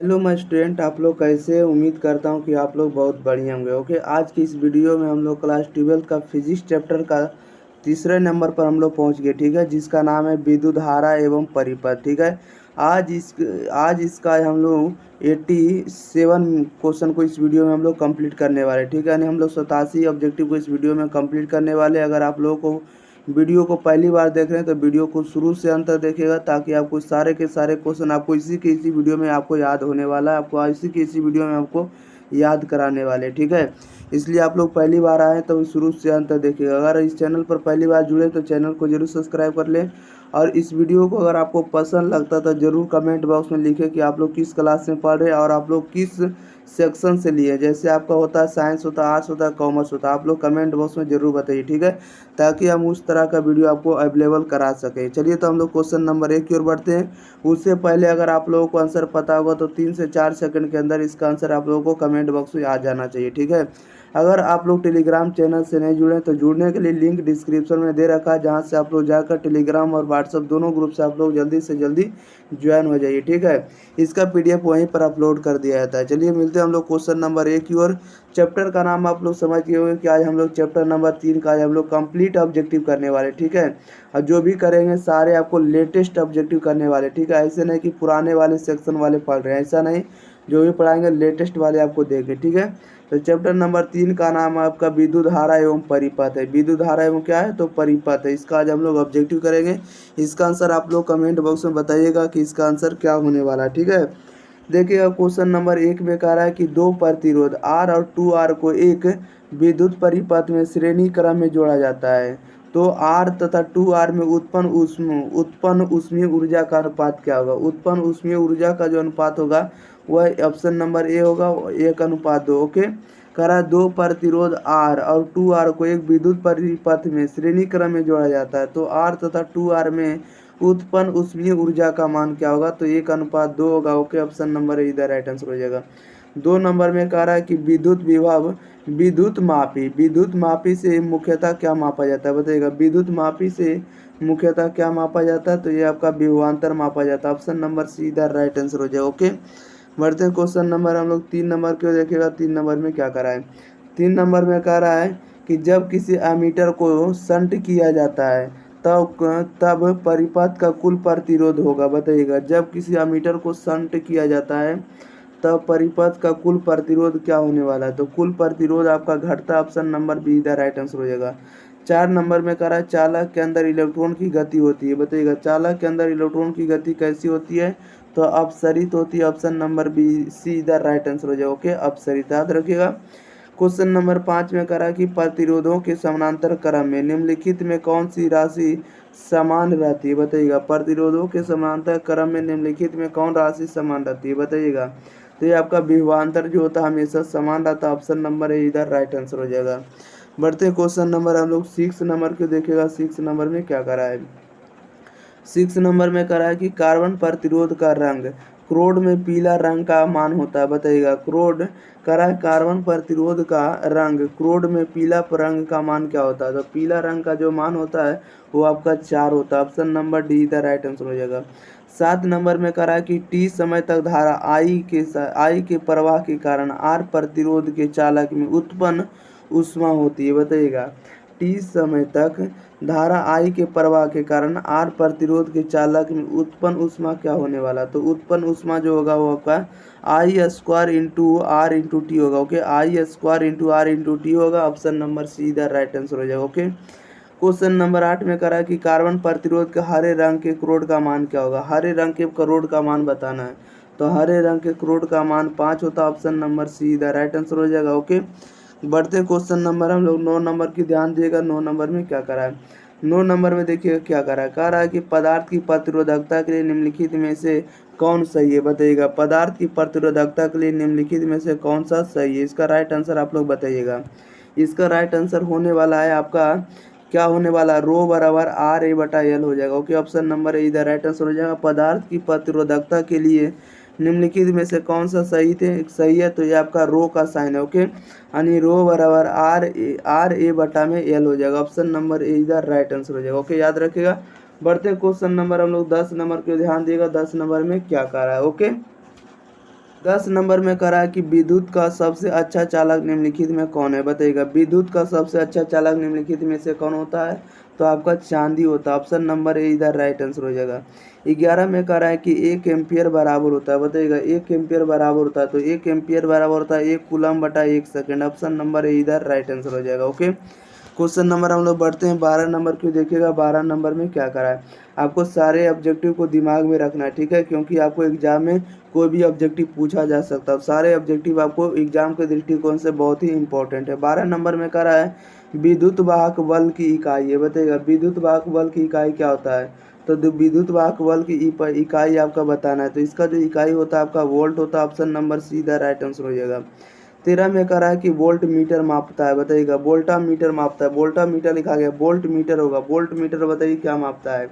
Hello my student, आप लोग कैसे? उम्मीद करता हूँ कि आप लोग बहुत बढ़िया होंगे। ओके, आज की इस वीडियो में हम लोग क्लास 12 का फिजिक्स चैप्टर का तीसरे नंबर पर हम लोग पहुँच गए। ठीक है, जिसका नाम है विद्युत धारा एवं परिपथ। ठीक है, आज इसका हम लोग 87 क्वेश्चन को इस वीडियो में हम लोग कंप्लीट करने वाले। ठीक है, यानी हम लोग 87 ऑब्जेक्टिव को इस वीडियो में कंप्लीट करने वाले। अगर आप लोगों को वीडियो को पहली बार देख रहे हैं तो वीडियो को शुरू से अंत तक देखिएगा, ताकि आपको सारे के सारे क्वेश्चन आपको इसी वीडियो में आपको याद होने वाला है। आपको इसी वीडियो में आपको याद कराने वाले। ठीक है, इसलिए आप लोग पहली बार आए तो शुरू से अंत तक देखिएगा। अगर इस चैनल पर पहली बार जुड़े तो चैनल को जरूर सब्सक्राइब कर लें, और इस वीडियो को अगर आपको पसंद लगता तो ज़रूर कमेंट बॉक्स में लिखें कि आप लोग किस क्लास में पढ़ रहे हैं और आप लोग किस सेक्शन से लिए। जैसे आपका होता है साइंस होता है, आर्ट्स होता है, कॉमर्स होता है, आप लोग कमेंट बॉक्स में ज़रूर बताइए। ठीक है, ताकि हम उस तरह का वीडियो आपको अवेलेबल करा सकें। चलिए तो हम लोग क्वेश्चन नंबर 1 की ओर बढ़ते हैं। उससे पहले अगर आप लोगों को आंसर पता होगा तो 3 से 4 सेकंड के अंदर इसका आंसर आप लोगों को कमेंट बॉक्स में आ जाना चाहिए। ठीक है, अगर आप लोग टेलीग्राम चैनल से नहीं जुड़े तो जुड़ने के लिए लिंक डिस्क्रिप्शन में दे रखा है, जहां से आप लोग जाकर टेलीग्राम और व्हाट्सएप दोनों ग्रुप से आप लोग जल्दी से जल्दी ज्वाइन हो जाइए। ठीक है, इसका पीडीएफ वहीं पर अपलोड कर दिया जाता है। चलिए मिलते हैं हम लोग क्वेश्चन नंबर 1 की ओर। चैप्टर का नाम आप लोग समझ गए होंगे कि आज हम लोग चैप्टर नंबर 3 का आज हम लोग कंप्लीट ऑब्जेक्टिव करने वाले। ठीक है, और जो भी करेंगे सारे आपको लेटेस्ट ऑब्जेक्टिव करने वाले। ठीक है, ऐसे नहीं कि पुराने वाले सेक्शन वाले पढ़ रहे हैं, ऐसा नहीं। जो भी पढ़ाएंगे लेटेस्ट वाले आपको देंगे। ठीक है, तो चैप्टर नंबर 3 का नाम आपका विद्युत धारा एवं परिपथ है। विद्युत धारा एवं क्या है? तो परिपथ है। इसका आज हम लोग ऑब्जेक्टिव करेंगे। इसका आंसर आप लोग कमेंट बॉक्स में बताइएगा कि इसका आंसर क्या होने वाला है। ठीक है, देखिए क्वेश्चन नंबर 1 में कह रहा है कि दो प्रतिरोध R और 2R को एक विद्युत परिपथ में श्रेणी क्रम में जोड़ा जाता है, तो R तथा 2R में उत्पन्न ऊष्मीय ऊर्जा का अनुपात क्या होगा? उत्पन्न ऊष्मीय ऊर्जा का जो अनुपात होगा वह ऑप्शन नंबर ए होगा, 1:2। ओके, कह रहा है दो प्रतिरोध R और 2R को एक विद्युत परिपथ में श्रेणी क्रम में जोड़ा जाता है, तो R तथा 2R में उत्पन्न ऊष्मीय ऊर्जा का मान क्या होगा? तो 1:2 होगा। ओके, ऑप्शन नंबर ए इधर राइट आंसर हो जाएगा। 2 नंबर में कह रहा है कि विद्युत विभव विद्युत मापी से मुख्यतः क्या मापा जाता है? बताइएगा, विद्युत मापी से मुख्यतः क्या मापा जाता है? तो ये आपका विभवांतर मापा जाता है। ऑप्शन नंबर सी इधर राइट आंसर हो जाएगा। ओके, बढ़ते हैं क्वेश्चन नंबर हम लोग 3 नंबर क्यों देखेगा। 3 नंबर में क्या कह रहा है? 3 नंबर में कह रहा है कि जब किसी एमीटर को शंट किया जाता है तब परिपथ का कुल प्रतिरोध होगा। बताइएगा, जब किसी एमीटर को शंट किया जाता है तब परिपथ का कुल प्रतिरोध क्या होने वाला है? तो कुल प्रतिरोध आपका घटता। ऑप्शन नंबर बी इधर राइट आंसर हो जाएगा। 4 नंबर में कह रहा है चालक के अंदर इलेक्ट्रॉन की गति होती है। बताइएगा, चालक के अंदर इलेक्ट्रॉन की गति कैसी होती है? तो अपसरित होती है। ऑप्शन नंबर बी सी इधर राइट आंसर हो जाएगा। ओके, अपसरित याद रखिएगा। क्वेश्चन नंबर 5 में करा कि प्रतिरोधों के समानांतर क्रम में निम्नलिखित में कौन सी राशि समान रहती है? बताइएगा, प्रतिरोधों के समानांतर क्रम में निम्नलिखित में कौन राशि समान रहती है? बताइएगा, तो ये आपका विभवांतर जो होता है हमेशा समान रहता है। ऑप्शन नंबर ए इधर राइट आंसर हो जाएगा। बढ़ते हैं क्वेश्चन नंबर हम लोग 6 नंबर को देखेगा। 6 नंबर में क्या करा है? 6 नंबर में करा है कि कार्बन प्रतिरोध का रंग क्रोड में पीला रंग का मान होता है। बताइएगा, क्रोड करा है कार्बन प्रतिरोध का रंग क्रोड में पीला रंग का मान क्या होता है? तो पीला रंग का जो मान होता है वो आपका 4 होता है। ऑप्शन नंबर डी इधर राइट आंसर हो जाएगा। 7 नंबर में करा है कि टी समय तक धारा आई के प्रवाह के कारण आर प्रतिरोध के चालक में उत्पन्न ऊष्मा होती है। बताइएगा, टी समय तक धारा आई के प्रवाह के कारण आर प्रतिरोध के चालक में उत्पन्न ऊष्मा क्या होने वाला? तो उत्पन्न ऊष्मा जो होगा वो आपका I² into R into T होगा। Okay, I² into R into T होगा। ऑप्शन नंबर सी इधर राइट आंसर हो जाएगा। ओके, क्वेश्चन नंबर 8 में करा कि कार्बन प्रतिरोध के हरे रंग के क्रोड का मान क्या होगा? हरे रंग के क्रोड का मान बताना है, तो हरे रंग के क्रोड का मान 5 होता है। ऑप्शन नंबर सी इधर राइट आंसर हो जाएगा। ओके, बढ़ते क्वेश्चन नंबर हम लोग 9 नंबर की ध्यान दिएगा। 9 नंबर में क्या करा है? 9 नंबर में देखिएगा क्या करा है। कह रहा है कि पदार्थ की प्रतिरोधकता के लिए निम्नलिखित में से कौन सही है? बताइएगा, पदार्थ की प्रतिरोधकता के लिए निम्नलिखित में से कौन सा सही है? इसका राइट आंसर आप लोग बताइएगा। इसका राइट आंसर होने वाला है आपका क्या होने वाला? रो बराबर RA/L हो जाएगा। ओके, ऑप्शन नंबर ए इधर राइट आंसर हो जाएगा। पदार्थ की प्रतिरोधकता के लिए निम्नलिखित में से कौन सा सही है? तो ये आपका रो का साइन है। ओके, यानी रो बराबर RA/L हो जाएगा। ऑप्शन नंबर ए इधर राइट आंसर हो जाएगा। ओके, याद रखिएगा। बढ़ते क्वेश्चन नंबर हम लोग 10 नंबर को ध्यान दिएगा। 10 नंबर में क्या कह रहा है? ओके, 10 नंबर में करा है कि विद्युत का सबसे अच्छा चालक निम्नलिखित में कौन है, बताइएगा। विद्युत का सबसे अच्छा चालक निम्नलिखित में से कौन होता है, तो आपका चांदी होता है। ऑप्शन नंबर ए इधर राइट आंसर हो जाएगा। 11 में कह रहा है कि 1 एम्पियर बराबर होता है, बताइएगा। 1 एम्पियर बराबर होता है, तो 1 एम्पियर बराबर होता है 1 कूलम बटा 1 सेकंड। ऑप्शन नंबर ए इधर राइट आंसर हो जाएगा। ओके, क्वेश्चन नंबर हम लोग बढ़ते हैं 12 नंबर की। देखिएगा 12 नंबर में क्या करा है। आपको सारे ऑब्जेक्टिव को दिमाग में रखना है, ठीक है, क्योंकि आपको एग्जाम में कोई भी ऑब्जेक्टिव पूछा जा सकता है। सारे ऑब्जेक्टिव आपको एग्जाम के दृष्टिकोण से बहुत ही इंपॉर्टेंट है। 12 नंबर में कह रहा है विद्युत वाहक बल की इकाई है, बताइएगा। विद्युत वाहक बल की इकाई क्या होता है, तो विद्युत वाहक बल की इकाई आपका बताना है। तो इसका जो इकाई होता है आपका वोल्ट होता है। ऑप्शन नंबर सी इधर राइट आंसर हो जाएगा। 13 में कह रहा है कि वोल्ट मीटर मापता है, बताइएगा। वोल्टा मीटर मापता है, वोल्टा मीटर लिखा गया, वोल्ट मीटर होगा। वोल्ट मीटर बताइए क्या मापता है,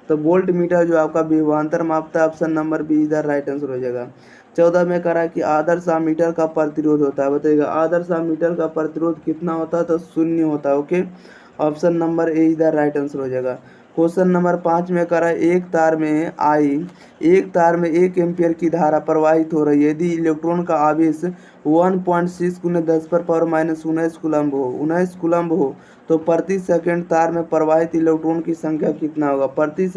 तो वोल्ट मीटर जो आपका विभवांतर मापता है। ऑप्शन नंबर बी इधर राइट आंसर हो जाएगा। 14 में कह रहा है कि आदर्श एमीटर का प्रतिरोध होता है, बताइएगा। आदर्श एमीटर का प्रतिरोध कितना होता है, तो 0 होता है। ओके, ऑप्शन नंबर ए इधर राइट आंसर हो जाएगा। क्वेश्चन नंबर 5 में कह रहा है एक तार में 1 एम्पियर की धारा प्रवाहित हो रही है। यदि इलेक्ट्रॉन का आवेश 1.6 × 10⁻⁻19 कूलम्ब हो तो प्रति सेकंड तार में प्रवाहित इलेक्ट्रॉन की संख्या कितना होगा। प्रति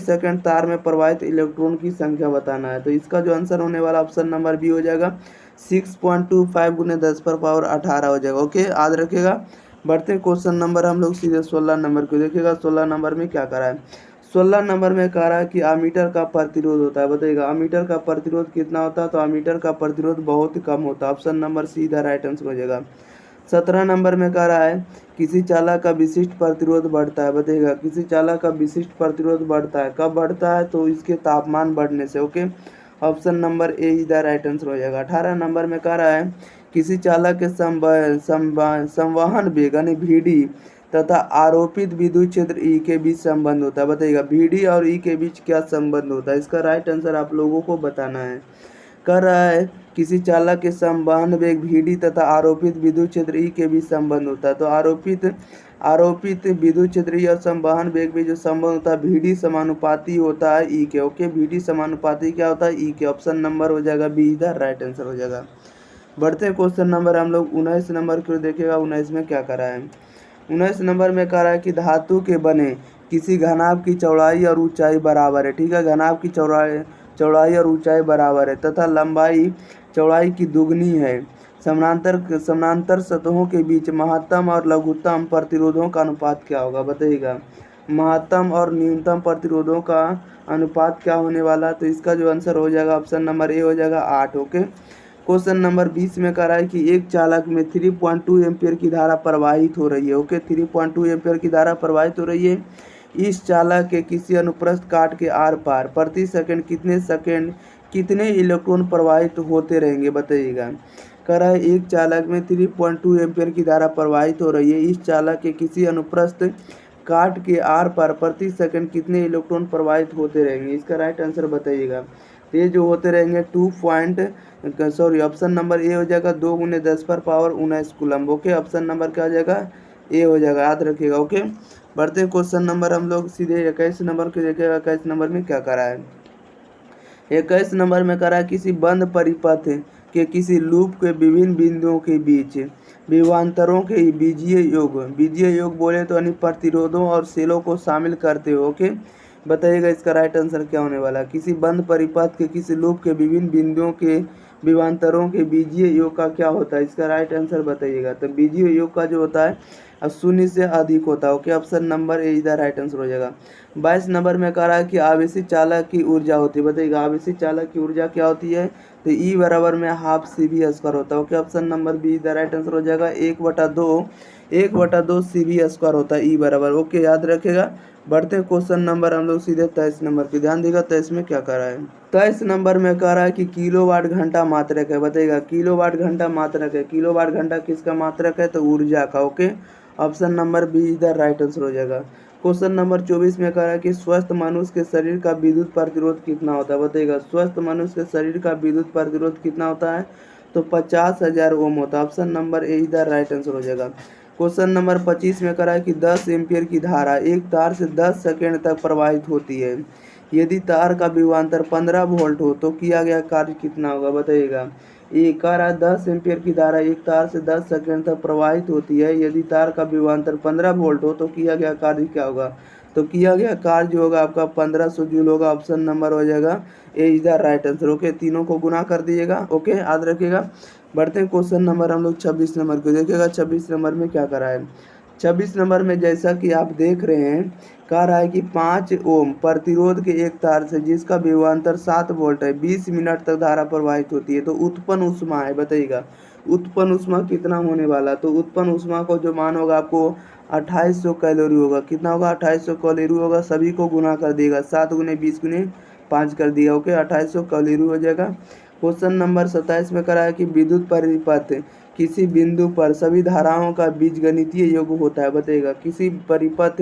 सेकंड तार में प्रवाहित इलेक्ट्रॉन की संख्या बताना है। तो इसका जो आंसर होने वाला ऑप्शन नंबर बी हो जाएगा 6.25 × 10⁻18 हो जाएगा। ओके, याद रखिएगा। बढ़ते क्वेश्चन नंबर हम लोग सीधे 16 नंबर को देखिएगा। 16 नंबर में क्या करा है। 16 नंबर में कह रहा है कि अमीटर का प्रतिरोध होता है, बताइएगा। अमीटर का प्रतिरोध कितना होता है, तो अमीटर का प्रतिरोध बहुत कम होता है। ऑप्शन नंबर सी इधर राइट आंसर हो जाएगा। 17 नंबर में कह रहा है किसी चालक का विशिष्ट प्रतिरोध बढ़ता है, बताइएगा। किसी चालक का विशिष्ट प्रतिरोध बढ़ता है, कब बढ़ता है, तो इसके तापमान बढ़ने से। ओके, ऑप्शन नंबर ए इधर राइट आंसर हो जाएगा। 18 नंबर में कह रहा है किसी चालक के संवहन वेग यानी VD तथा आरोपित विद्युत क्षेत्र E के बीच संबंध होता है, बताइएगा। VD और E के बीच क्या संबंध होता है, इसका राइट आंसर आप लोगों को बताना है। कर रहा है किसी चालक के संवहन वेग VD तथा आरोपित विद्युत क्षेत्र E के बीच संबंध होता है। तो आरोपित विद्युत क्षेत्र E और संवहन वेग में जो संबंध होता है VD समानुपाती होता है E के। ओके, VD समानुपाती क्या होता है, E के। ऑप्शन नंबर हो जाएगा बी इधर राइट आंसर हो जाएगा। बढ़ते हैं क्वेश्चन नंबर हम लोग 19 नंबर को देखिएगा। 19 में क्या करा है। 19 नंबर में कह रहा है कि धातु के बने किसी घनाभ की चौड़ाई और ऊंचाई बराबर है, ठीक है। घनाभ की चौड़ाई और ऊंचाई बराबर है तथा लंबाई चौड़ाई की दुगनी है। समानांतर सतहों के बीच महत्तम और लघुत्तम प्रतिरोधों का अनुपात क्या होगा, बताइएगा। महत्तम और न्यूनतम प्रतिरोधों का अनुपात क्या होने वाला, तो इसका जो आंसर हो जाएगा ऑप्शन नंबर ए हो जाएगा 8। ओके, क्वेश्चन नंबर 20 में कह रहा है कि एक चालक में 3.2 एम्पियर की धारा प्रवाहित हो रही है। ओके, 3.2 एम्पियर की धारा प्रवाहित हो रही है। इस चालक के किसी अनुप्रस्थ काट के आर पार प्रति सेकंड कितने इलेक्ट्रॉन प्रवाहित होते रहेंगे, बताइएगा। कह रहा है एक चालक में 3.2 एम्पियर की धारा प्रवाहित हो रही है। इस चालक के किसी अनुप्रस्थ काट के आर पार प्रति सेकंड कितने इलेक्ट्रॉन प्रवाहित होते रहेंगे, इसका राइट आंसर बताइएगा। ये जो होते रहेंगे ऑप्शन नंबर ए हो जाएगा 2 × 10⁻19 कूलम्ब। ओके, ऑप्शन नंबर क्या हो जाएगा, ए हो जाएगा, याद रखिएगा। ओके, बढ़ते क्वेश्चन नंबर हम लोग सीधे 21 नंबर को देखिएगा। 21 नंबर में क्या करा है। 21 नंबर में करा है किसी बंद परिपथ के किसी लूप के विभिन्न बिंदुओं के बीच विभवांतरों के बीजीय योग बोले तो यानी प्रतिरोधों और सेलों को शामिल करते हो। ओके, बताइएगा इसका राइट आंसर क्या होने वाला है। किसी बंद परिपथ के किसी लूप के विभिन्न बिंदुओं के विभवांतरों के बीजीय योग का क्या होता है, इसका राइट आंसर बताइएगा। तो बीजीय योग का जो होता है 0 से अधिक होता है। ओके, ऑप्शन नंबर ए इधर राइट आंसर हो जाएगा। 22 नंबर में कह रहा है कि आवेशित चालक की ऊर्जा होती है, बताइएगा। आवेशित चालक की ऊर्जा क्या होती है, तो E बराबर में हाफ CV² होता है। ओके, ऑप्शन नंबर बी इधर राइट आंसर हो जाएगा। 1/2 CV² होता है E बराबर। ओके, याद रखेगा। बढ़ते क्वेश्चन नंबर हम लोग सीधे 23 नंबर की ध्यान देगा। 23 में क्या कर रहा है। 23 नंबर में कह रहा है कि किलोवाट घंटा मात्रक है, बताइएगा। किलोवाट घंटा मात्रक है। किलोवाट घंटा किसका मात्रक है, तो ऊर्जा का। ओके, ऑप्शन नंबर बी इधर राइट आंसर हो जाएगा। क्वेश्चन नंबर 24 में कह रहा है कि स्वस्थ मनुष्य के शरीर का विद्युत प्रतिरोध कितना होता है, बताइएगा। स्वस्थ मनुष्य के शरीर का विद्युत प्रतिरोध कितना होता है, तो 50,000 ओम होता है। ऑप्शन नंबर ए इधर राइट आंसर हो जाएगा। क्वेश्चन नंबर 25 में कह रहा है कि 10 एम्पियर की धारा एक तार से 10 सेकंड तक प्रवाहित होती है। यदि तार का विभवांतर 15 वोल्ट हो तो किया गया कार्य कितना होगा, बताइएगा। एक कह रहा है 10 एम्पीयर की धारा एक तार से 10 सेकंड तक प्रवाहित होती है, यदि तार का विभवांतर 15 वोल्ट हो तो किया गया कार्य क्या होगा। तो किया गया कार्य जो होगा आपका 1500 जूल होगा। ऑप्शन नंबर हो जाएगा A is the right answer. Okay, तीनों को गुना कर दीजिएगा। ओके, याद रखिएगा। बढ़ते हैं क्वेश्चन नंबर हम लोग 26 नंबर को देखिएगा। 26 नंबर में क्या करा है। 26 नंबर में जैसा कि आप देख रहे हैं, कह रहा है कि 5 ओम प्रतिरोध के एक तार से जिसका विभवांतर 7 वोल्ट है 20 मिनट तक धारा प्रवाहित होती है, तो उत्पन्न ऊष्मा है, बताइएगा उत्पन्न ऊष्मा कितना होने वाला। तो उत्पन्न ऊष्मा को जो मान होगा आपको 2800 कैलोरी होगा। कितना होगा, 2800 कैलोरी होगा। सभी को गुना कर दिएगा, 7 गुने 20 गुने 5 कर दिया। ओके, 2800 कैलोरी हो जाएगा। क्वेश्चन नंबर 27 में करा है कि विद्युत परिपथ किसी बिंदु पर सभी धाराओं का बीजगणितीय योग होता है, बताइएगा। किसी परिपथ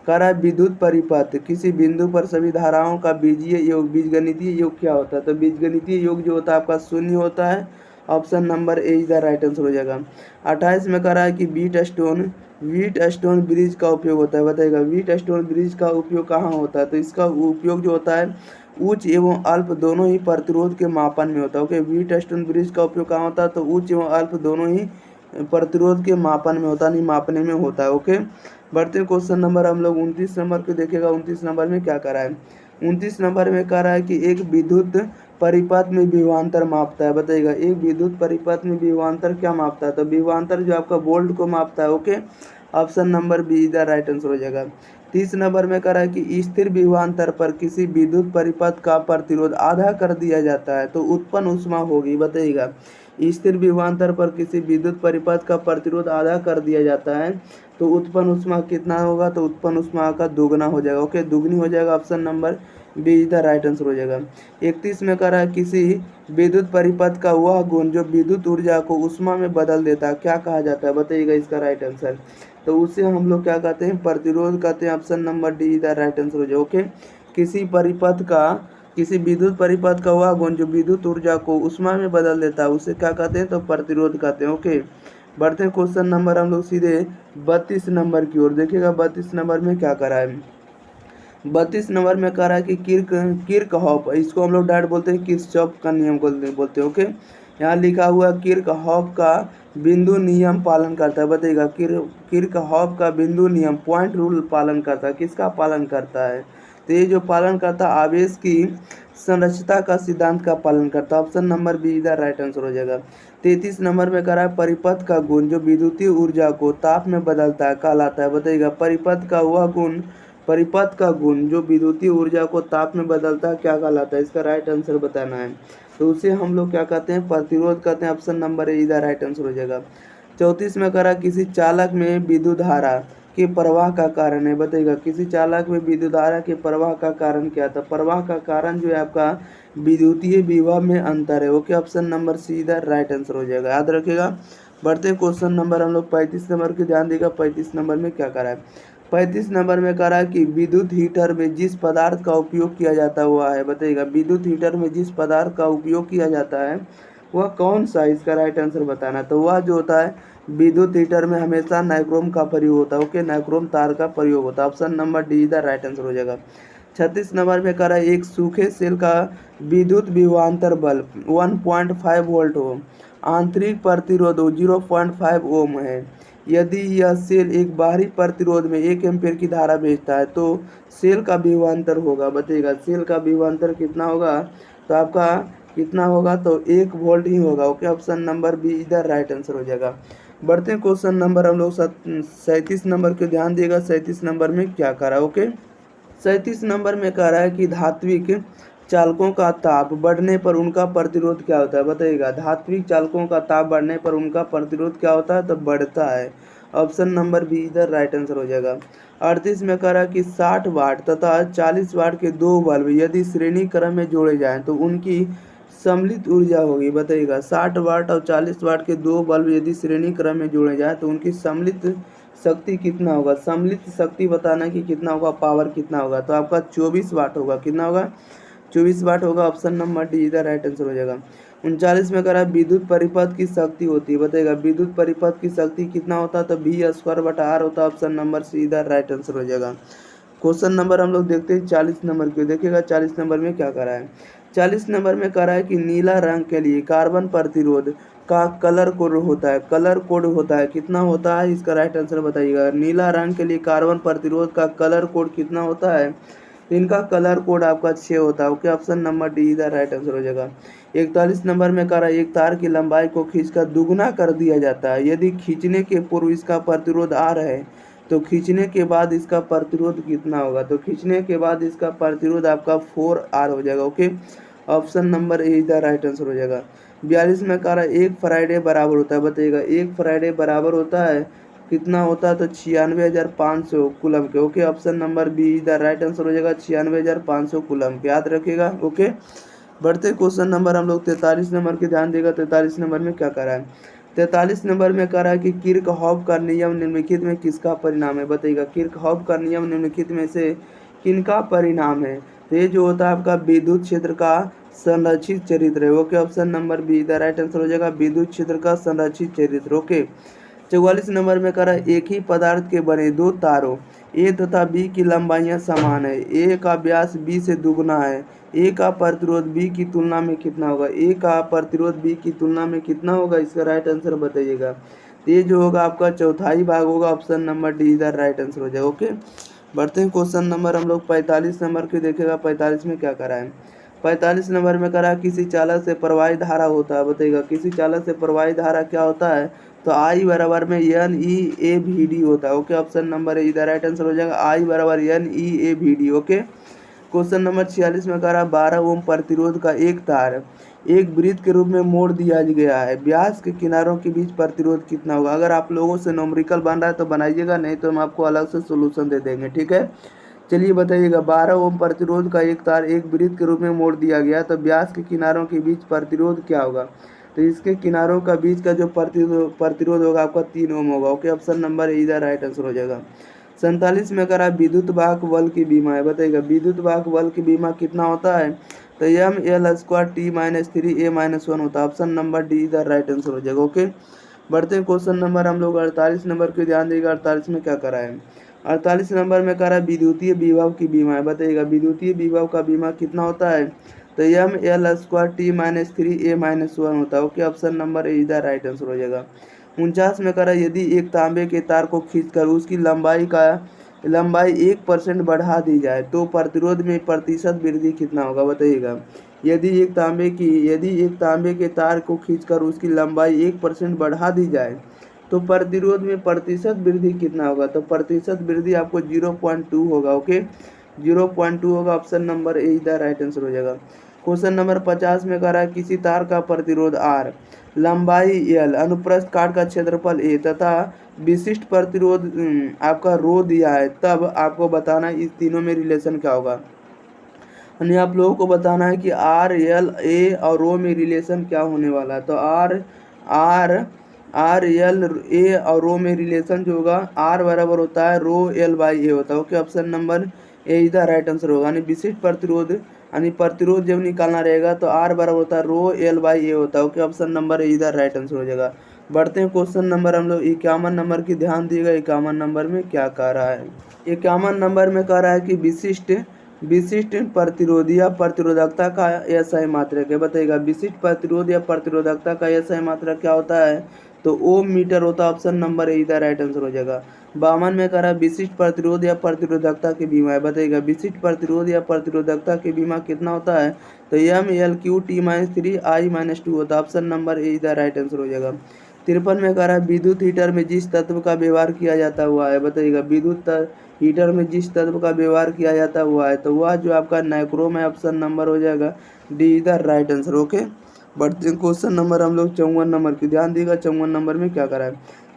करा विद्युत परिपथ किसी बिंदु पर सभी धाराओं का बीजगणितीय योग क्या होता है। तो बीजगणितीय योग जो होता है आपका शून्य होता है। Option number A is the right answer हो जाएगा। 28 में करा है कि व्हीट स्टोन ब्रिज का उपयोग होता है, बताइएगा। व्हीट स्टोन ब्रिज का उपयोग कहाँ होता है। तो इसका उपयोग जो होता है उच्च एवं अल्प दोनों ही प्रतिरोध के मापन में होता है। ओके, व्हीट स्टोन ब्रिज का उपयोग कहाँ होता है। तो उच्च एवं अल्प दोनों ही प्रतिरोध के मापन में होता है, नहीं मापने में होता है। ओके, बढ़ते हैं क्वेश्चन नंबर हम लोग 29 नंबर को देखेगा। 29 नंबर में क्या करा है। 29 नंबर में कह रहा है कि एक विद्युत परिपथ में विभवांतर मापता है, बताइएगा। एक विद्युत परिपथ में विभवांतर क्या मापता है। तो विभवांतर जो आपका वोल्ट को मापता है। Okay, option number B is the right answer हो जाएगा। 30 नंबर में कह रहा है कि स्थिर विभवांतर पर किसी विद्युत परिपथ का प्रतिरोध आधा कर दिया जाता है तो उत्पन्न ऊष्मा होगी, बताइएगा। स्थिर विभवांतर पर किसी विद्युत परिपथ का प्रतिरोध आधा कर दिया जाता है तो उत्पन्न ऊष्मा कितना होगा। तो उत्पन्न ऊष्मा का दोगुना हो जाएगा। ओके, दुगनी हो जाएगा। Option number B is the right answer हो जाएगा। 31 में कह रहा है किसी विद्युत परिपथ का वह गुण जो विद्युत ऊर्जा को ऊष्मा में बदल देता है क्या कहा जाता है, बताइएगा इसका राइट आंसर। तो उसे हम लोग क्या कहते हैं, प्रतिरोध कहते हैं। Option number D is the right answer हो जाए। ओके, किसी विद्युत परिपथ का वह गुण जो विद्युत ऊर्जा को ऊष्मा में बदल देता है उसे क्या कहते हैं, तो प्रतिरोध कहते हैं। ओके, बढ़ते हैं क्वेश्चन नंबर हम लोग सीधे 32 नंबर की ओर देखिएगा। 32 नंबर में क्या करा है। 32 नंबर में कह रहा है कि किर्कहॉफ, इसको हम लोग डायरेक्ट बोलते हैं किरचॉफ का नियम बोलते हैं। ओके, यहाँ लिखा हुआ किर्कहॉफ का बिंदु नियम पालन करता है, बताइएगा। किर्कहॉफ का बिंदु नियम पॉइंट रूल पालन करता है, किसका पालन करता है। तो ये जो पालन करता है आवेश की संरक्षता का सिद्धांत का पालन करता है। ऑप्शन नंबर बी इधर राइट आंसर हो जाएगा। 33 नंबर में कह रहा है परिपथ का गुण जो विद्युतीय ऊर्जा को ताप में बदलता है कहलाता है, बताइएगा। परिपथ का गुण जो विद्युतीय ऊर्जा को ताप में बदलता है क्या कहलाता है, इसका राइट आंसर बताना है। तो उसे हम लोग क्या कहते हैं, प्रतिरोध कहते हैं। ऑप्शन नंबर ए इधर राइट आंसर हो जाएगा। 34 में कह रहा किसी चालक में विद्युत धारा के प्रवाह का कारण है, बताइएगा। किसी चालक में विद्युत धारा के प्रवाह का कारण क्या था। प्रवाह का कारण जो है आपका विद्युतीय विभव में अंतर है। ओके, ऑप्शन नंबर सी इधर राइट आंसर हो जाएगा, याद रखिएगा। बढ़ते हैं क्वेश्चन नंबर हम लोग 35 नंबर की ध्यान देगा। 35 नंबर में क्या करा है। 35 नंबर में कह रहा है कि विद्युत हीटर में जिस पदार्थ का उपयोग किया जाता हुआ है, बताइएगा। विद्युत हीटर में जिस पदार्थ का उपयोग किया जाता है वह कौन सा, इसका राइट आंसर बताना। तो वह जो होता है विद्युत हीटर में हमेशा नाइक्रोम का प्रयोग होता है। ओके, नाइक्रोम तार का प्रयोग होता है। ऑप्शन नंबर डी इधर राइट आंसर हो जाएगा। 36 नंबर में कह रहा है एक सूखे सेल का विद्युत विभवांतर बल्ब 1.5 वोल्ट हो, आंतरिक प्रतिरोध 0.5 ओम है। यदि यह सेल एक बाहरी प्रतिरोध में 1 एम्पीयर की धारा भेजता है तो सेल का विभवांतर होगा, बताइएगा। सेल का विभवांतर कितना होगा, तो आपका कितना होगा, तो 1 वोल्ट ही होगा। ओके, ऑप्शन नंबर बी इधर राइट आंसर हो जाएगा। बढ़ते हैं क्वेश्चन नंबर हम लोग 37 नंबर के ध्यान देगा। 37 नंबर में क्या करा। ओके, 37 नंबर में कह रहा है कि धात्विक चालकों का ताप बढ़ने पर उनका प्रतिरोध क्या होता है, बताइएगा। धात्विक चालकों का ताप बढ़ने पर उनका प्रतिरोध क्या होता है, तो बढ़ता है। ऑप्शन नंबर बी इधर राइट आंसर हो जाएगा। 38 में कह रहा है कि 60 वाट तथा 40 वाट के 2 बल्ब यदि श्रेणी क्रम में जोड़े जाएं तो उनकी सम्मिलित ऊर्जा होगी, बताइएगा। 60 वाट और 40 वाट के 2 बल्ब यदि श्रेणी क्रम में जोड़े जाए तो उनकी सम्मिलित शक्ति कितना होगा। सम्मिलित शक्ति बताना कि कितना होगा, पावर कितना होगा। तो आपका 24 वाट होगा। कितना होगा, 24 वाट होगा। ऑप्शन नंबर डी इधर राइट आंसर हो जाएगा। 39 में कह रहा है विद्युत परिपथ की शक्ति होती है, बताइएगा। विद्युत परिपथ की शक्ति कितना होता है, तो V² बटा R होता है। ऑप्शन नंबर सी इधर राइट आंसर हो जाएगा। क्वेश्चन नंबर हम लोग देखते हैं 40 नंबर की। देखिएगा 40 नंबर में क्या करा है। 40 नंबर में करा है कि नीला रंग के लिए कार्बन प्रतिरोध का कलर कोड होता है। कलर कोड होता है कितना होता है, इसका राइट आंसर बताइएगा। नीला रंग के लिए कार्बन प्रतिरोध का कलर कोड कितना होता है, तो इनका कलर कोड आपका 6 होता है। ओके, ऑप्शन नंबर डी इधर राइट आंसर हो जाएगा। 41 नंबर में करा एक तार की लंबाई को खींचकर दुगुना कर दिया जाता है। यदि खींचने के पूर्व इसका प्रतिरोध R है तो खींचने के बाद इसका प्रतिरोध कितना होगा, तो खींचने के बाद इसका प्रतिरोध आपका 4R हो जाएगा। ओके, ऑप्शन नंबर ए इधर राइट आंसर हो जाएगा। 42 में कह रहा है 1 फराइडे बराबर होता है, बताइएगा 1 फराइडे बराबर होता है कितना होता है, तो 96,500 कूलम के। ओके, ऑप्शन नंबर बी इधर राइट आंसर हो जाएगा, 96,500 कूलम के, याद रखिएगा। ओके, बढ़ते क्वेश्चन नंबर हम लोग 43 नंबर के ध्यान देगा। 43 नंबर में क्या कर रहा है, 43 नंबर में कह रहा है कि किर्चहॉफ का नियम निम्नलिखित में किसका परिणाम है, बताइएगा किर्चहॉफ का नियम निम्नलिखित में से किनका परिणाम है, तो ये जो होता है आपका विद्युत क्षेत्र का संरक्षित चरित्र है। Okay, option number be the right answer हो जाएगा, विद्युत क्षेत्र का संरक्षित चरित्र। ओके, 44 नंबर में कह रहा है एक ही पदार्थ के बने दो तारों ए तथा बी की लंबाइयां समान है। ए का व्यास बी से दुगुना है। ए का प्रतिरोध बी की तुलना में कितना होगा, ए का प्रतिरोध बी की तुलना में कितना होगा, इसका राइट आंसर बताइएगा। ये जो होगा आपका चौथाई भाग होगा, ऑप्शन नंबर डी इधर राइट आंसर हो जाएगा। ओके, बढ़ते हैं क्वेश्चन नंबर हम लोग 45 नंबर के देखेगा। 45 में क्या करा है, 45 नंबर में करा किसी चालक से प्रवाहित धारा होता है, बताइएगा किसी चालक से प्रवाहित धारा क्या होता है, तो आई बराबर में NEAVD होता है। ओके, ऑप्शन नंबर इधर राइट आंसर हो जाएगा, आई बराबर NEAVD। ओके, क्वेश्चन नंबर 46 में कह रहा 12 ओम प्रतिरोध का एक तार एक वृत्त के रूप में मोड़ दिया गया है। व्यास के किनारों के बीच प्रतिरोध कितना होगा। अगर आप लोगों से नोमरिकल बन रहा है तो बनाइएगा, नहीं तो हम आपको अलग से सोल्यूशन दे देंगे, ठीक है। चलिए बताइएगा 12 ओम प्रतिरोध का एक तार एक वृत्त के रूप में मोड़ दिया गया, तो व्यास के किनारों के बीच प्रतिरोध क्या होगा, तो इसके किनारों का बीच का जो प्रतिरोध होगा आपका 3 ओम होगा। ओके, ऑप्शन नंबर इधर राइट आंसर हो जाएगा। 47 में करा विद्युत वाहक बल की बीमा है, बताइएगा विद्युत वाहक बल की बीमा कितना होता है, तो ML² T-3A-1 होता है। ऑप्शन नंबर डी इधर राइट आंसर हो जाएगा। ओके, बढ़ते हैं क्वेश्चन नंबर हम लोग 48 नंबर के ध्यान देगा। 48 में क्या करा है, 48 नंबर में करा विद्युतीय विभव की बीमा है, बताइएगा विद्युतीय विभव का बीमा कितना होता है, तो ML² T-3A-1 होता है। ओके, ऑप्शन नंबर इधर राइट आंसर हो जाएगा। 49 में करा यदि एक तांबे के तार को खींचकर उसकी लंबाई 1% बढ़ा दी जाए तो प्रतिरोध में प्रतिशत वृद्धि कितना होगा, बताइएगा। यदि एक तांबे के तार को खींचकर उसकी लंबाई 1% बढ़ा दी जाए तो प्रतिरोध में प्रतिशत वृद्धि कितना होगा, तो प्रतिशत वृद्धि आपको 0.2 होगा। ओके, 0.2 होगा, ऑप्शन नंबर ए इधर राइट आंसर हो जाएगा। क्वेश्चन नंबर 50 में कह रहा है किसी तार का प्रतिरोध R, लंबाई L, अनुप्रस्थ काट का क्षेत्रफल A तथा विशिष्ट प्रतिरोध आपका रो दिया है, तब आपको बताना है इस तीनों में रिलेशन क्या होगा। यानी आप लोगों को बताना है कि R, L, A और रो में रिलेशन क्या होने वाला है, तो R, L, A और रो में रिलेशन जो होगा R बराबर होता है रो L/A होता है। ओके, ऑप्शन नंबर ए इधर राइट आंसर होगा। यानी विशिष्ट प्रतिरोध यानी प्रतिरोध जब निकालना रहेगा तो R बराबर होता है रो L/A होता है। ओके, ऑप्शन नंबर ए इधर राइट आंसर हो जाएगा। बढ़ते हैं क्वेश्चन नंबर हम लोग 51 नंबर की ध्यान दिएगा। 51 नंबर में क्या कह रहा है, 51 नंबर में कह रहा है कि विशिष्ट प्रतिरोध या प्रतिरोधकता का SI मात्रक है, बताइएगा विशिष्ट प्रतिरोध या प्रतिरोधकता का SI मात्रक क्या होता है, तो ओम मीटर होता है। ऑप्शन नंबर ए इधर राइट आंसर हो जाएगा। 52 में कह रहा है विशिष्ट प्रतिरोध या प्रतिरोधकता की बीमा है, बताइएगा विशिष्ट प्रतिरोध या प्रतिरोधकता की बीमा कितना होता है, तो ML/T-3I-2 होता है। ऑप्शन नंबर ए इधर राइट आंसर हो जाएगा। 53 में कह रहा है विद्युत हीटर में जिस तत्व का व्यवहार किया जाता हुआ है, बताइएगा विद्युत हीटर में जिस तत्व का व्यवहार किया जाता हुआ है, तो वह जो आपका नाइक्रोम है। ऑप्शन नंबर हो जाएगा डी इधर राइट आंसर। ओके, बढ़ते हैं क्वेश्चन नंबर हम लोग 54 नंबर की ध्यान देगा। 54 नंबर में क्या करा है,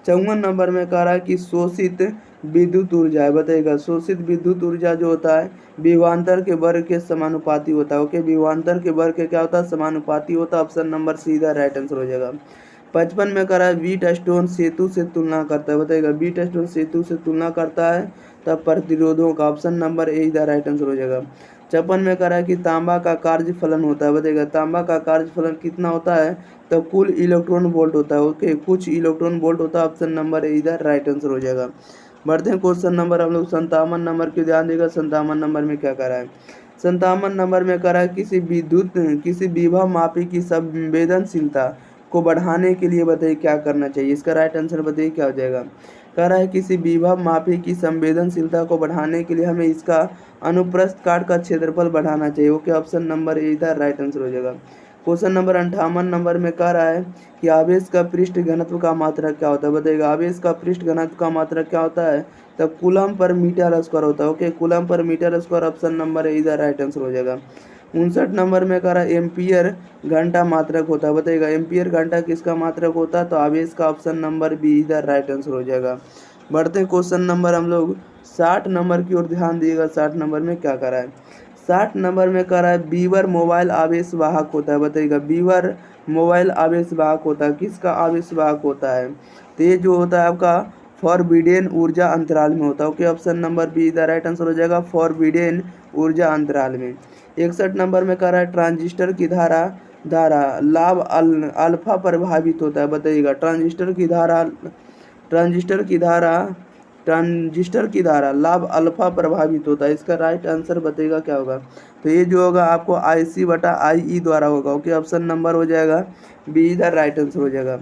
54 नंबर में कह रहा है कि शोषित विद्युत ऊर्जा है, बताइएगा शोषित विद्युत ऊर्जा जो होता है विभवांतर के वर्ग के समानुपाती होता है। ओके, विभवांतर के वर्ग के क्या होता है, समानुपाती होता है। ऑप्शन नंबर सीधा राइट आंसर हो जाएगा। 55 में कह रहा है व्हीटस्टोन सेतु से तुलना करता है, बताइएगा व्हीटस्टोन सेतु से तुलना करता है तब प्रतिरोधों का। ऑप्शन नंबर ए इधर राइट आंसर हो जाएगा। 56 में कह रहा है कि तांबा का कार्य फलन होता है, बताइएगा तांबा का कार्य फलन कितना होता है, तो कुल इलेक्ट्रॉन वोल्ट होता है। ओके, कुछ इलेक्ट्रॉन वोल्ट होता है। ऑप्शन नंबर ए इधर राइट आंसर हो जाएगा। बढ़ते हैं क्वेश्चन नंबर हम लोग 57 नंबर की, ध्यान देगा 57 नंबर में क्या करा है। 57 नंबर में करा है किसी विभव मापी की संवेदनशीलता को बढ़ाने के लिए बताइए क्या करना चाहिए। इसका राइट आंसर बताइए क्या हो जाएगा। कह रहा है किसी विभव मापी की संवेदनशीलता को बढ़ाने के लिए हमें इसका अनुप्रस्थ काट का क्षेत्रफल बढ़ाना चाहिए। ओके, ऑप्शन नंबर ए इधर राइट आंसर हो जाएगा। क्वेश्चन नंबर 58 नंबर में कह रहा है कि आवेश का पृष्ठ घनत्व का मात्रक क्या होता है, बताइएगा। आवेश का पृष्ठ घनत्व का मात्रक क्या होता है, तब कूलम पर मीटर स्क्वायर होता है। ओके, कूलम पर metre square, option number A इधर राइट आंसर हो जाएगा। 59 नंबर में कह रहा है एम्पियर घंटा मात्रक होता है, बताइएगा। एम्पियर घंटा किसका मात्रक होता है, तो आवेश का, ऑप्शन नंबर बी इधर राइट आंसर हो जाएगा। बढ़ते हैं क्वेश्चन नंबर हम लोग 60 नंबर की ओर, ध्यान दिएगा। 60 नंबर में क्या करा है, 60 नंबर में कह रहा है बीवर मोबाइल आवेश वाहक होता है, बताइएगा। बीवर मोबाइल आवेश वाहक होता है, किसका आवेश वाहक होता है, तो ये जो होता है आपका फॉरबिडेन ऊर्जा अंतराल में होता है। Okay, option number be the right answer हो जाएगा, फॉरबिडेन ऊर्जा अंतराल में। 61 नंबर में कह रहा है ट्रांजिस्टर की धारा धारा लाभ अल्फा प्रभावित होता है, बताइएगा। ट्रांजिस्टर की धारा लाभ अल्फा प्रभावित होता है। इसका राइट आंसर बताइएगा क्या होगा, तो ये जो होगा आपको IC/IE द्वारा होगा। ओके, ऑप्शन नंबर हो जाएगा बी इधर राइट आंसर हो जाएगा।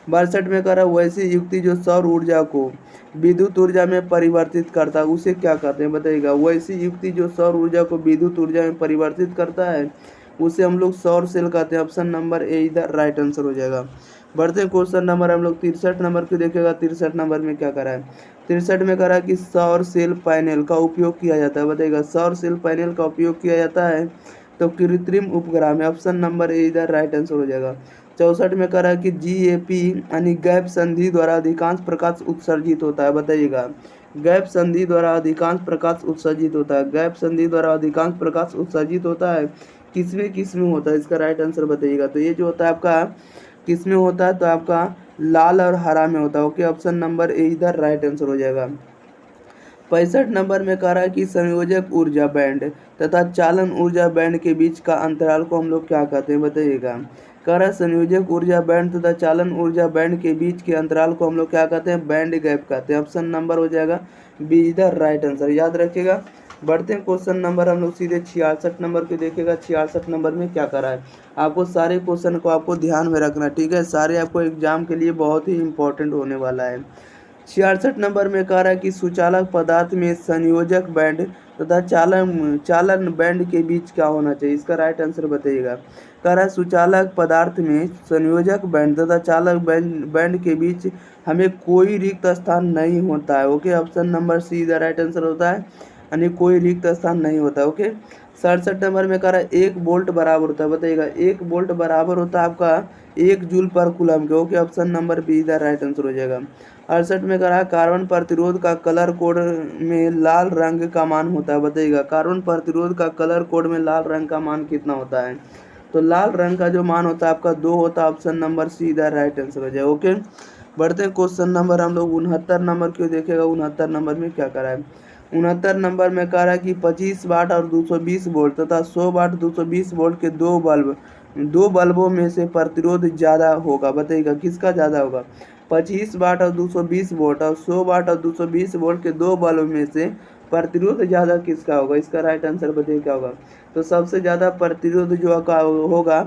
62 में कह रहा है वैसी युक्ति जो सौर ऊर्जा को विद्युत ऊर्जा में परिवर्तित करता है उसे क्या कहते हैं, बताइएगा। वैसी युक्ति जो सौर ऊर्जा को विद्युत ऊर्जा में परिवर्तित करता है उसे हम लोग सौर सेल कहते हैं। ऑप्शन नंबर ए इधर राइट आंसर हो जाएगा। बढ़ते हैं क्वेश्चन नंबर हम लोग 63 नंबर को देखेगा। 63 नंबर में क्या करा है, 63 में करा कि सौर सेल पैनल का उपयोग किया जाता है, बताइएगा। सौर सेल पैनल का उपयोग किया जाता है तो कृत्रिम उपग्रह में, ऑप्शन नंबर ए इधर राइट आंसर हो जाएगा। 64 में करा कि GAP यानी गैप संधि द्वारा अधिकांश प्रकाश उत्सर्जित होता है, बताइएगा। गैप संधि द्वारा अधिकांश प्रकाश उत्सर्जित होता है, गैप संधि द्वारा अधिकांश प्रकाश उत्सर्जित होता है, किसमें होता है, इसका राइट आंसर बताइएगा। तो ये जो होता है आपका किसमें होता है, तो आपका लाल और हरा में होता है। ओके, ऑप्शन नंबर ए इधर राइट आंसर हो जाएगा। 65 नंबर में कह रहा है कि संयोजक ऊर्जा बैंड तथा चालन ऊर्जा बैंड के बीच का अंतराल को हम लोग क्या कहते हैं, बताइएगा। कह रहा है संयोजक ऊर्जा बैंड तथा चालन ऊर्जा बैंड के बीच के अंतराल को हम लोग क्या कहते हैं, बैंड गैप कहते हैं। ऑप्शन नंबर हो जाएगा बी इधर राइट आंसर, याद रखिएगा। बढ़ते हैं क्वेश्चन नंबर हम लोग सीधे 66 नंबर को देखेगा। 66 नंबर में क्या करा है, आपको सारे क्वेश्चन को आपको ध्यान में रखना, ठीक है। सारे आपको एग्जाम के लिए बहुत ही इंपॉर्टेंट होने वाला है। 66 नंबर में कह रहा है कि सुचालक पदार्थ में संयोजक बैंड तथा चालन बैंड के बीच क्या होना चाहिए, इसका राइट आंसर बताइएगा। कह रहा है सुचालक पदार्थ में संयोजक बैंड तथा चालक बैंड के बीच हमें कोई रिक्त स्थान नहीं होता है। Okay, option number see the right answer होता है, यानी कोई रिक्त स्थान नहीं होता है। ओके, 67 नंबर में कह रहा है 1 वोल्ट बराबर होता है, बताइएगा। 1 वोल्ट बराबर होता है आपका 1 जूल पर कूलम के। ओके, ऑप्शन नंबर बी इधर राइट आंसर हो जाएगा। 68 में कह रहा है कार्बन प्रतिरोध का कलर कोड में लाल रंग का मान होता है, बताइएगा। कार्बन प्रतिरोध का कलर कोड में लाल रंग का मान कितना होता है, तो लाल रंग का जो मान होता है आपका 2 होता है। ऑप्शन नंबर सी इधर राइट आंसर हो जाएगा। ओके, बढ़ते हैं क्वेश्चन नंबर हम लोग 69 नंबर क्यों देखेगा। 69 नंबर में क्या करा है, 69 नंबर में कह रहा है कि 25 वाट और 220 वोल्ट तथा 100 वाट 220 वोल्ट के दो बल्बों में से प्रतिरोध ज़्यादा होगा, बताइएगा। किसका ज़्यादा होगा, 25 वाट और 220 वोल्ट और 100 वाट और 220 वोल्ट के 2 बल्ब में से प्रतिरोध ज़्यादा किसका होगा, इसका राइट आंसर बताइए क्या होगा। तो सबसे ज़्यादा प्रतिरोध जो होगा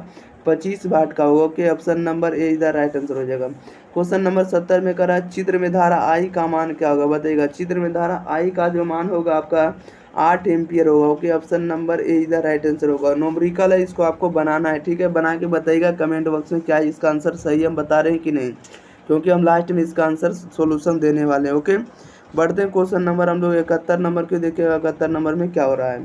25 वाट का होगा। ओके, ऑप्शन नंबर ए इधर राइट आंसर हो जाएगा। क्वेश्चन नंबर 70 में करा चित्र में धारा आई का मान क्या होगा, बताइएगा। चित्र में धारा आई का जो मान होगा आपका 8 एम्पियर होगा। ओके, ऑप्शन नंबर ए इधर राइट आंसर होगा। नोमरिकल है, इसको आपको बनाना है, ठीक है। बना के बताइएगा कमेंट बॉक्स में क्या इसका आंसर सही हम बता रहे हैं कि नहीं, क्योंकि हम लास्ट में इसका आंसर सोल्यूशन देने वाले हैं। ओके, बढ़ते हैं क्वेश्चन नंबर हम लोग 71 नंबर के देखिएगा। 71 नंबर में क्या हो रहा है,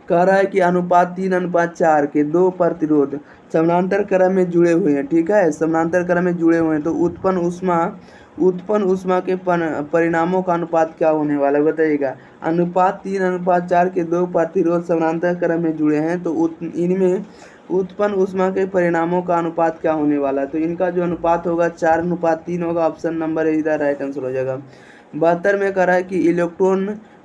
कह रहा है कि अनुपात 3:4 के 2 प्रतिरोध समानांतर क्रम में जुड़े हुए हैं, ठीक है। समानांतर क्रम में जुड़े हुए हैं तो उत्पन्न ऊष्मा के परिणामों का अनुपात क्या होने वाला है, बताइएगा। अनुपात 3:4 के 2 प्रतिरोध समानांतर क्रम में जुड़े हैं तो इनमें उत्पन्न ऊष्मा के परिणामों का अनुपात क्या होने वाला है, तो इनका जो अनुपात होगा 4:3 होगा। ऑप्शन नंबर इधर राइट आंसर हो जाएगा। 72 में कह रहा है कि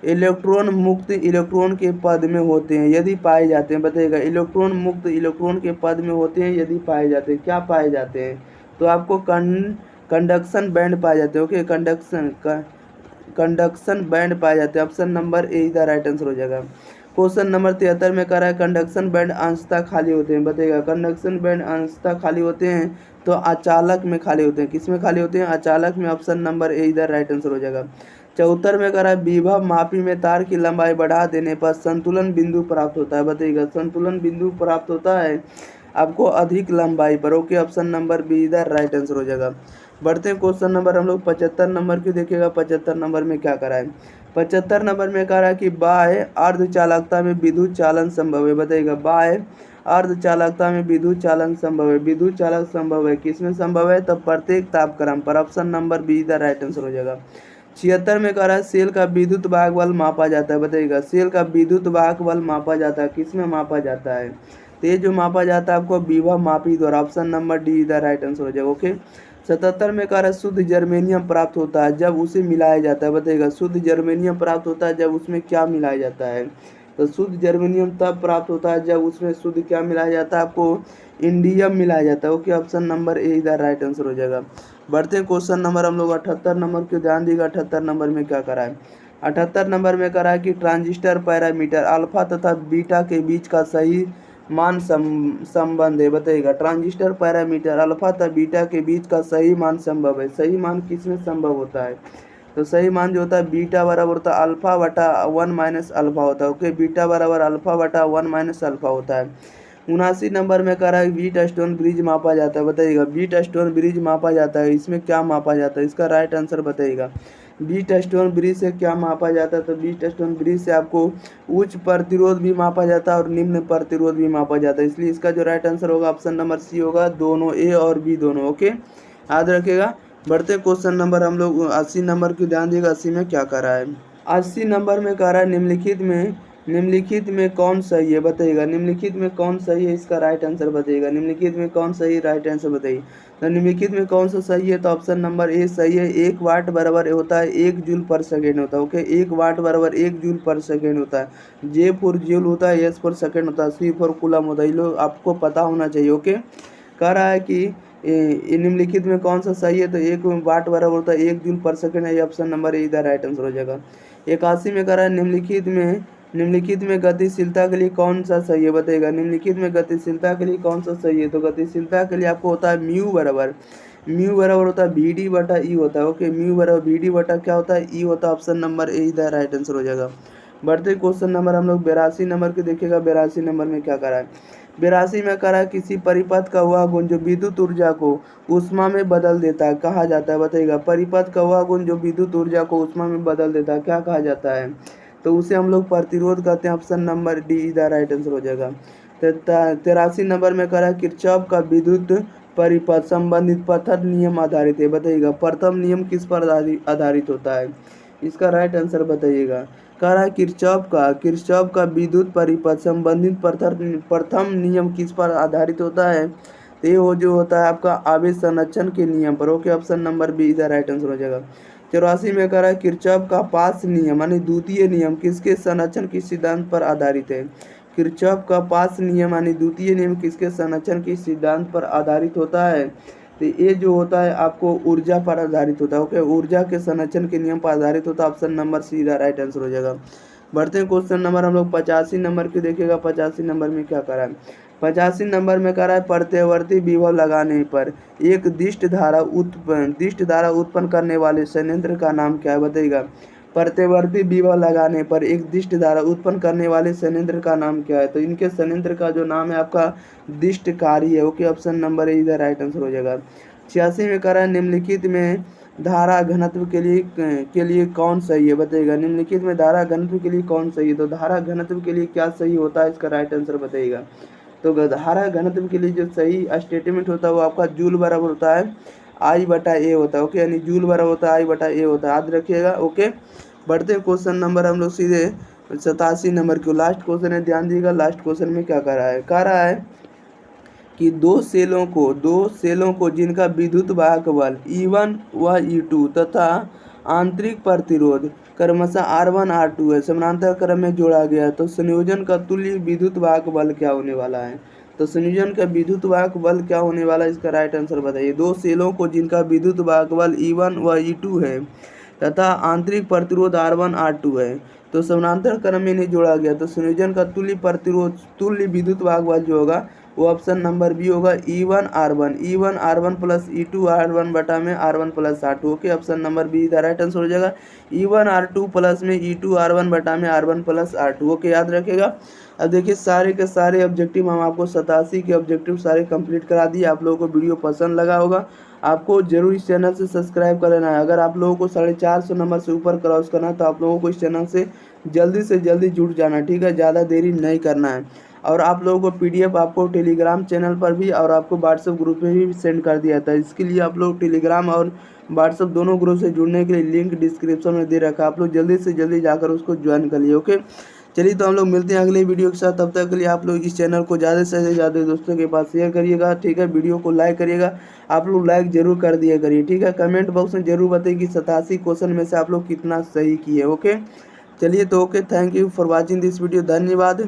इलेक्ट्रॉन मुक्त इलेक्ट्रॉन के पद में होते हैं यदि पाए जाते हैं, बताइएगा। इलेक्ट्रॉन मुक्त इलेक्ट्रॉन के पद में होते हैं यदि पाए जाते हैं, क्या पाए जाते हैं, तो आपको कंडक्शन बैंड पाए जाते हैं। ओके, कंडक्शन बैंड पाए जाते हैं। ऑप्शन नंबर ए इधर राइट आंसर हो जाएगा। क्वेश्चन नंबर 73 में कह रहा है कंडक्शन बैंड अंशतः खाली होते हैं, बताइएगा कंडक्शन बैंड अंशतः खाली होते हैं तो अचालक में खाली होते हैं। किस में खाली होते हैं? अचालक में। ऑप्शन नंबर ए इधर राइट आंसर हो जाएगा। 74 में कह रहा है विभव मापी में तार की लंबाई बढ़ा देने पर संतुलन बिंदु प्राप्त होता है, बताइएगा संतुलन बिंदु प्राप्त होता है आपको अधिक लंबाई पर। ओके, ऑप्शन नंबर बी इधर राइट आंसर हो जाएगा। बढ़ते हैं क्वेश्चन नंबर हम लोग 75 नंबर की देखिएगा। 75 नंबर में क्या करा है? 75 नंबर में कह रहा है कि बाह्य अर्धचालकता में विद्युत चालन संभव है, बताइएगा बाह्य अर्धचालकता में विद्युत चालन संभव है। विद्युत चालक संभव है किसमें संभव है? तब प्रत्येक तापक्रम पर। ऑप्शन नंबर बी इधर राइट आंसर हो जाएगा। 76 में कह रहा है सेल का विद्युत वाहक बल मापा जाता है, बताइएगा सेल का विद्युत वाहक बल मापा जाता है, किसमें मापा जाता है? तो ये जो मापा जाता है आपको विभव मापी द्वारा। ऑप्शन नंबर डी इधर राइट आंसर हो जाएगा। ओके, 77 में कह रहा है शुद्ध जर्मेनियम प्राप्त होता है जब उसे मिलाया जाता है, बताइएगा शुद्ध जर्मेनियम प्राप्त होता है जब उसमें क्या मिलाया जाता है? तो शुद्ध जर्मेनियम तब प्राप्त होता है जब उसमें शुद्ध क्या मिलाया जाता है? आपको इंडियम मिलाया जाता है। ओके, ऑप्शन नंबर ए इधर राइट आंसर हो जाएगा। बढ़ते हैं क्वेश्चन नंबर हम लोग 78 नंबर को ध्यान दीजिएगा। 78 नंबर में क्या करा है? 78 नंबर में करा है कि ट्रांजिस्टर पैरामीटर अल्फा तथा बीटा के बीच का सही मान संबंध है, बताइएगा ट्रांजिस्टर पैरामीटर अल्फा तथा बीटा के बीच का सही मान संभव है। सही मान किसमें संभव होता है? तो सही मान जो होता है बीटा बराबर होता है अल्फा बटा 1 माइनस अल्फा होता है। ओके, बीटा बराबर अल्फा बटा 1 माइनस अल्फा होता है। 79 नंबर में कह रहा है व्हीट स्टोन ब्रिज मापा जाता है, बताइएगा व्हीट स्टोन ब्रिज मापा जाता है, इसमें क्या मापा जाता है? इसका राइट आंसर बताइएगा व्हीट स्टोन ब्रिज से क्या मापा जाता है? तो व्हीट स्टोन ब्रिज से आपको उच्च प्रतिरोध भी मापा जाता है और निम्न प्रतिरोध भी मापा जाता है, इसलिए इसका जो राइट आंसर होगा ऑप्शन नंबर सी होगा, दोनों ए और बी दोनों। ओके, याद रखिएगा। बढ़ते क्वेश्चन नंबर हम लोग 80 नंबर की ध्यान दीजिएगा। 80 में क्या कर रहा है? 80 नंबर में कह रहा है निम्नलिखित में कौन सही है, बताइएगा निम्नलिखित में कौन सही है? इसका राइट आंसर बताइएगा निम्नलिखित में कौन सही है? राइट आंसर बताइए। तो निम्नलिखित में कौन सा सही है? तो ऑप्शन नंबर ए सही है। 1 वाट बराबर होता है 1 जूल पर सेकेंड होता है। ओके, 1 वाट बराबर 1 जूल पर सेकेंड होता है। जे फॉर जूल होता है, एस फॉर सेकेंड होता है, सी फॉर कूलम होता है। ये लोग आपको पता होना चाहिए। ओके, कह रहा है कि निम्नलिखित में कौन सा सही है? तो 1 वाट बराबर होता है 1 जूल पर सेकेंड है। ये ऑप्शन नंबर ए इधर राइट आंसर हो जाएगा। 81 में कह रहा है निम्नलिखित में गतिशीलता के लिए कौन सा सही है, बताइएगा निम्नलिखित में गतिशीलता के लिए कौन सा सही है? तो गतिशीलता के लिए आपको होता है म्यू बराबर होता है बी डी बटा ई होता है। ओके, म्यू बराबर बी डी बटा क्या होता है? ई होता है। ऑप्शन नंबर ए इधर राइट आंसर हो जाएगा। बढ़ते क्वेश्चन नंबर हम लोग 82 नंबर के देखिएगा। 82 नंबर में क्या करा है? 82 में करा है किसी परिपथ का वह गुण जो विद्युत ऊर्जा को ऊष्मा में बदल देता है कहा जाता है, बताइएगा परिपथ का वह गुण जो विद्युत ऊर्जा को ऊष्मा में बदल देता है क्या कहा जाता है? तो उसे हम लोग प्रतिरोध कहते हैं। ऑप्शन नंबर डी इधर राइट आंसर हो जाएगा। 83 नंबर में करा किरचॉफ का विद्युत परिपथ संबंधित प्रथम नियम आधारित है, बताइएगा प्रथम नियम किस पर आधारित होता है? इसका राइट आंसर बताइएगा। कह रहा है किरचॉफ का विद्युत परिपथ संबंधित प्रथम नियम किस पर आधारित होता है? तो ये वो जो होता है आपका आवेश संरक्षण के नियम पर। ओके, ऑप्शन नंबर बी इधर राइट आंसर हो जाएगा। 84 में कह रहा है किरचॉफ का पास नियम यानी द्वितीय नियम किसके संरक्षण के सिद्धांत पर आधारित है? किरचॉफ का पास नियम यानी द्वितीय नियम किसके संरक्षण के सिद्धांत पर आधारित होता है? तो ये जो होता है आपको ऊर्जा पर आधारित होता है। ओके, ऊर्जा के संरक्षण के नियम पर आधारित होता है। Option number C right answer हो जाएगा। बढ़ते हैं क्वेश्चन नंबर हम लोग 85 नंबर की देखिएगा। 85 नंबर में क्या करा है? 85 नंबर में करा है प्रत्यवर्ती विभव लगाने पर एक दिष्ट धारा उत्पन्न करने वाले संयंत्र का नाम क्या है, बताइएगा प्रत्यवर्ती विभव लगाने पर एक दिष्ट धारा उत्पन्न करने वाले संयंत्र का नाम क्या है? तो इनके संयंत्र का जो नाम है आपका दिष्टकारी है। ओके, ऑप्शन नंबर ए इधर राइट आंसर हो जाएगा। 86 में कह रहा है निम्नलिखित में धारा घनत्व के लिए कौन सही है, बताइएगा निम्नलिखित में धारा घनत्व के लिए कौन सही है? तो धारा घनत्व के लिए क्या सही होता है? इसका राइट आंसर बताइएगा। तो धारा घनत्व के लिए जो सही स्टेटमेंट होता है वो आपका जूल बराबर होता है आई बटा ए होता है। ओके, यानी जूल बराबर होता है आई बटा ए होता है, याद रखिएगा। ओके, बढ़ते क्वेश्चन नंबर हम लोग सीधे 87 नंबर की लास्ट क्वेश्चन है, ध्यान दीजिएगा। लास्ट क्वेश्चन में क्या कह रहा है कि दो सेलों को जिनका विद्युत वाहक बल E1 व E2 तथा आंतरिक प्रतिरोध क्रमशः R1 R2 है समानांतर क्रम में जोड़ा गया तो संयोजन का तुल्य विद्युत वाहक बल क्या होने वाला है? तो संयोजन का विद्युत वाहक बल क्या होने वाला है? इसका राइट आंसर बताइए। दो सेलों को जिनका विद्युत वाहक बल E1 व E2 है तथा आंतरिक प्रतिरोध R1 R2 है। तो समानांतर क्रम में इन्हें जोड़ा गया तो संयोजन का तुल्य प्रतिरोध तुल्य विद्युत भागफल जो होगा वो ऑप्शन नंबर बी होगा E1 R1 plus E2 R1 बटा में R1 plus R2। Okay, option number B इधर राइट आंसर हो जाएगा। E1 R2 प्लस में E2 R1 बटा में R1 प्लस R2। ओके, याद रखेगा। अब देखिए सारे के सारे ऑब्जेक्टिव हम आपको 87 के ऑब्जेक्टिव सारे कंप्लीट करा दिए। आप लोगों को वीडियो पसंद लगा होगा, आपको जरूर इस चैनल से सब्सक्राइब कर लेना है। अगर आप लोगों को 450 नंबर से ऊपर क्रॉस करना है तो आप लोगों को इस चैनल से जल्दी जुड़ जाना, ठीक है, ज़्यादा देरी नहीं करना है। और आप लोगों को PDF आपको टेलीग्राम चैनल पर भी और आपको व्हाट्सएप ग्रुप में भी सेंड कर दिया था। इसके लिए आप लोग टेलीग्राम और व्हाट्सएप दोनों ग्रुप से जुड़ने के लिए लिंक डिस्क्रिप्शन में दे रखा है, आप लोग जल्दी से जल्दी जाकर उसको ज्वाइन कर लिए। ओके, चलिए तो हम लोग मिलते हैं अगले वीडियो के साथ। तब तक के लिए आप लोग इस चैनल को ज़्यादा से ज़्यादा दोस्तों के पास शेयर करिएगा, ठीक है, वीडियो को लाइक करिएगा। आप लोग लाइक जरूर कर दिया करिए, ठीक है। कमेंट बॉक्स में जरूर बताइए कि 87 क्वेश्चन में से आप लोग कितना सही किए। ओके, चलिए तो okay, thank you for watching this video, धन्यवाद।